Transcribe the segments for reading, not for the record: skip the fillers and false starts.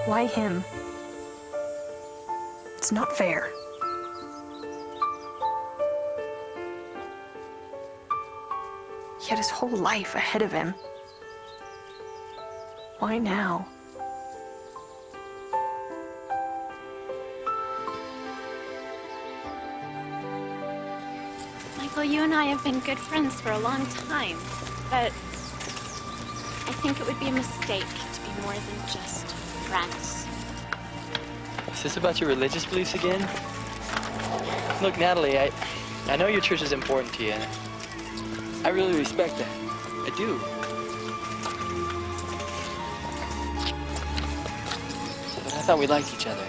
Why him? It's not fair. He had his whole life ahead of him. Why now? Michael, you and I have been good friends for a long time, but I think it would be a mistake to be more than just friends. Is this about your religious beliefs again? Look, Natalie, I know your church is important to you, and I really respect that. I do. But I thought we liked each other.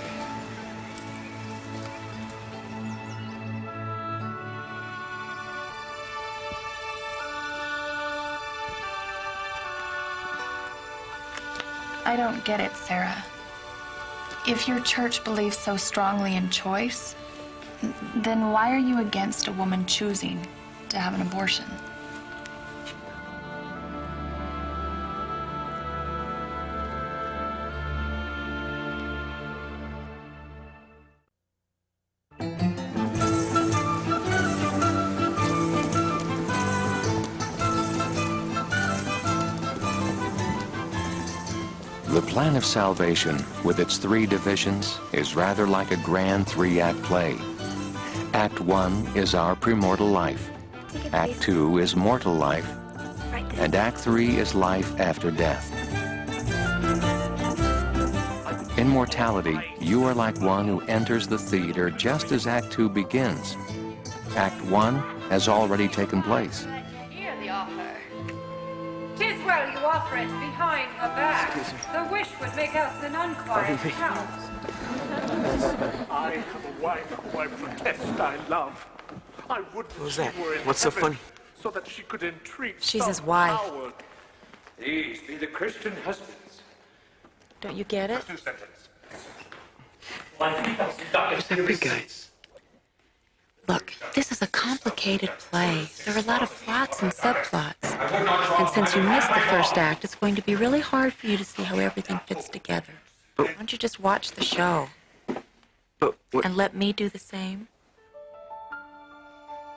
I don't get it, Sarah. If your church believes so strongly in choice, then why are you against a woman choosing to have an abortion? The plan of salvation, with its 3 divisions, is rather like a grand 3-act play. Act 1 is our premortal life. Act 2 is mortal life. And Act 3 is life after death. In mortality, you are like one who enters the theater just as Act 2 begins. Act 1 has already taken place. Hear the offer. 'Tis well you offer it behind her back. The wish would make us an unquiet house. I have a wife who I protest I love. I would Who's that? she were in What's so heaven, funny? so that she could entreat She's some his wife. power. These be the Christian husbands. Don't you get it? Who's that big guy? Look, this is a complicated play. There are a lot of plots and subplots. And since you missed the first act, it's going to be really hard for you to see how everything fits together. Why don't you just watch the show? And let me do the same?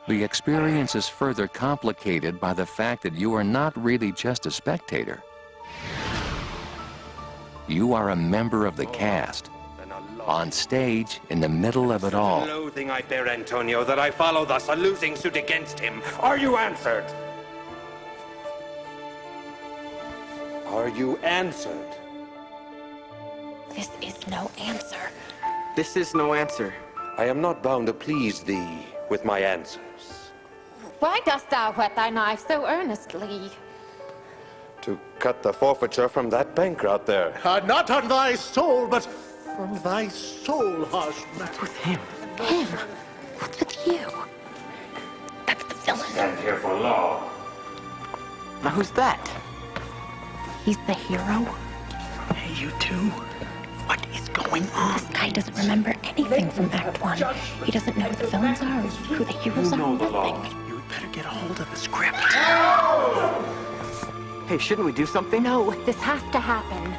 The experience is further complicated by the fact that you are not really just a spectator. You are a member of the cast, on stage in the middle of it all. Loathing I bear, Antonio, that I follow thus a losing suit against him. Are you answered? Are you answered? This is no answer. This is no answer. I am not bound to please thee with my answers. Why dost thou whet thy knife so earnestly? To cut the forfeiture from that banker out there. Not on thy soul, but from thy soul, harsh man. What's with him? Him? What's with you? That's the villain. Stand here for law. Now who's that? He's the hero. Hey, you two. What is going on? This guy doesn't remember anything from Act 1. He doesn't know who the villains are, who the heroes are, nothing. You better get a hold of the script. Hey, shouldn't we do something? No, this has to happen.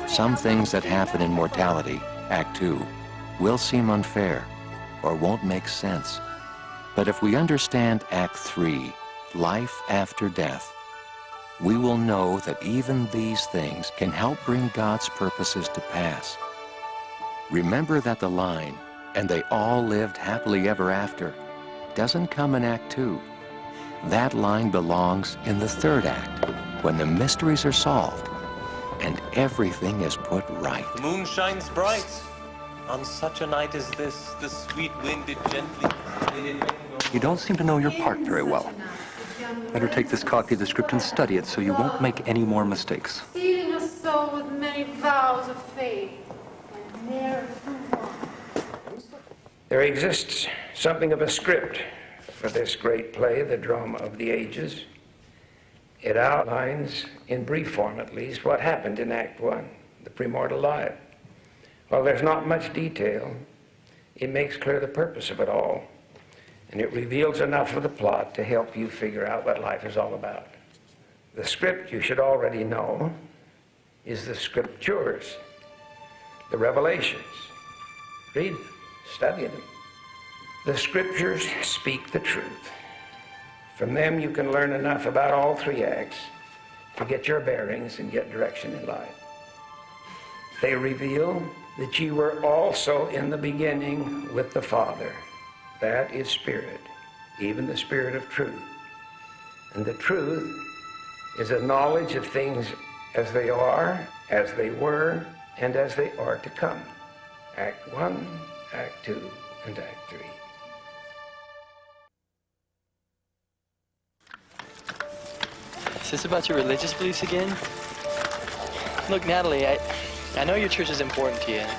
Some things that happen in mortality, Act 2, will seem unfair or won't make sense. But if we understand Act 3, life after death, we will know that even these things can help bring God's purposes to pass. Remember that the line, "and they all lived happily ever after," doesn't come in Act 2. That line belongs in the 3rd act, when the mysteries are solved and everything is put right. The moon shines bright. On such a night as this, the sweet wind did gently... You don't seem to know your part very well. Better take this copy of the script and study it so you won't make any more mistakes. Sealing her soul with many vows of faith, and ne'er There exists something of a script for this great play, the drama of the ages. It outlines, in brief form at least, what happened in Act 1, the premortal life. While there's not much detail, it makes clear the purpose of it all, and it reveals enough of the plot to help you figure out what life is all about. The script, you should already know, is the scriptures. the Revelations. Read them, study them. The Scriptures speak the truth. From them you can learn enough about all three acts to get your bearings and get direction in life. They reveal that you were also in the beginning with the Father. That is Spirit, even the Spirit of truth. And the truth is a knowledge of things as they are, as they were, and as they are to come. Act 1, Act 2, and Act 3. Is this about your religious beliefs again? Look, Natalie, I know your church is important to you. And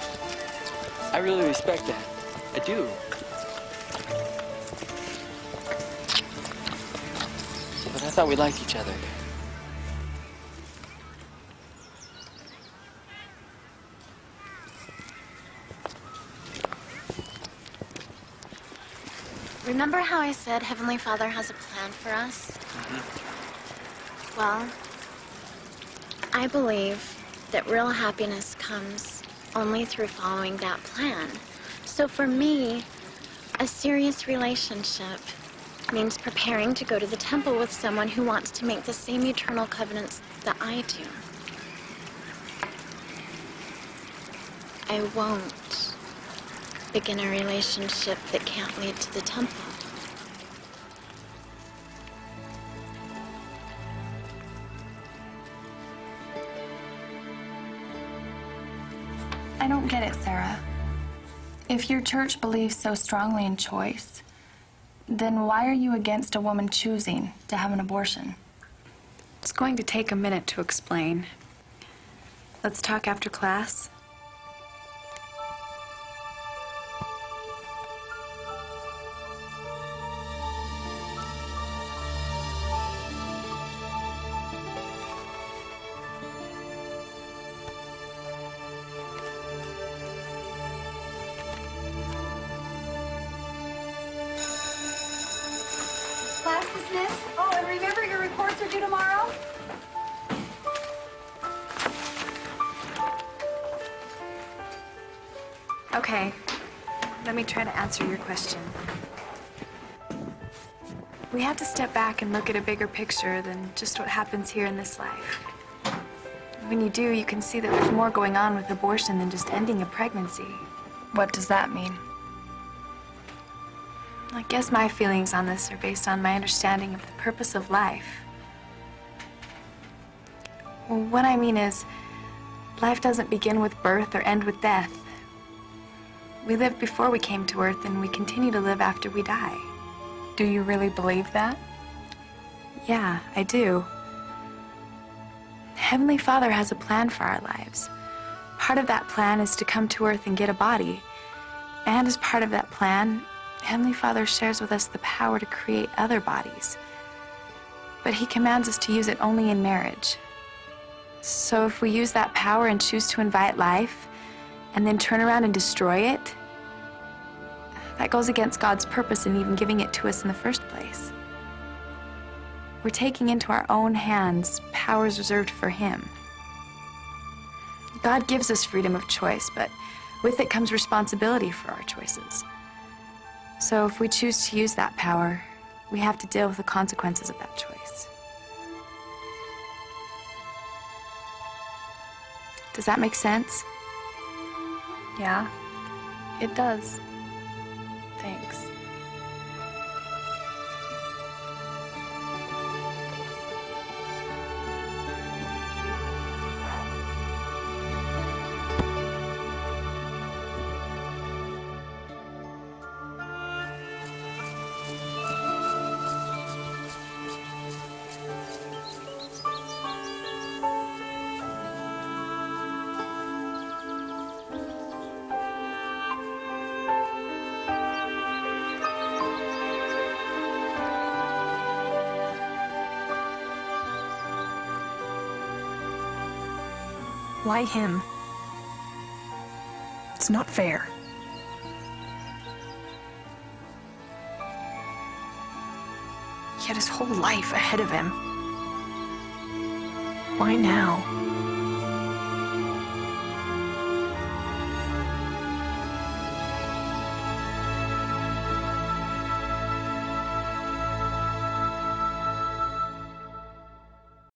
I really respect that. I do. But I thought we liked each other. Remember how I said Heavenly Father has a plan for us? Well, I believe that real happiness comes only through following that plan. So for me, a serious relationship means preparing to go to the temple with someone who wants to make the same eternal covenants that I do. I won't begin a relationship that can't lead to the temple. I don't get it, Sarah. If your church believes so strongly in choice, then why are you against a woman choosing to have an abortion? It's going to take a minute to explain. Let's talk after class. Class dismissed. Oh, and remember your reports are due tomorrow? Okay, let me try to answer your question. We have to step back and look at a bigger picture than just what happens here in this life. When you do, you can see that there's more going on with abortion than just ending a pregnancy. What does that mean? I guess my feelings on this are based on my understanding of the purpose of life. Well, what I mean is, life doesn't begin with birth or end with death. We lived before we came to Earth, and we continue to live after we die. Do you really believe that? Yeah, I do. Heavenly Father has a plan for our lives. Part of that plan is to come to Earth and get a body. And as part of that plan, Heavenly Father shares with us the power to create other bodies. But He commands us to use it only in marriage. So if we use that power and choose to invite life, and then turn around and destroy it, that goes against God's purpose in even giving it to us in the first place. We're taking into our own hands powers reserved for Him. God gives us freedom of choice, but with it comes responsibility for our choices. So if we choose to use that power, we have to deal with the consequences of that choice. Does that make sense? Yeah, it does. Thanks. Why him? It's not fair. He had his whole life ahead of him. Why now?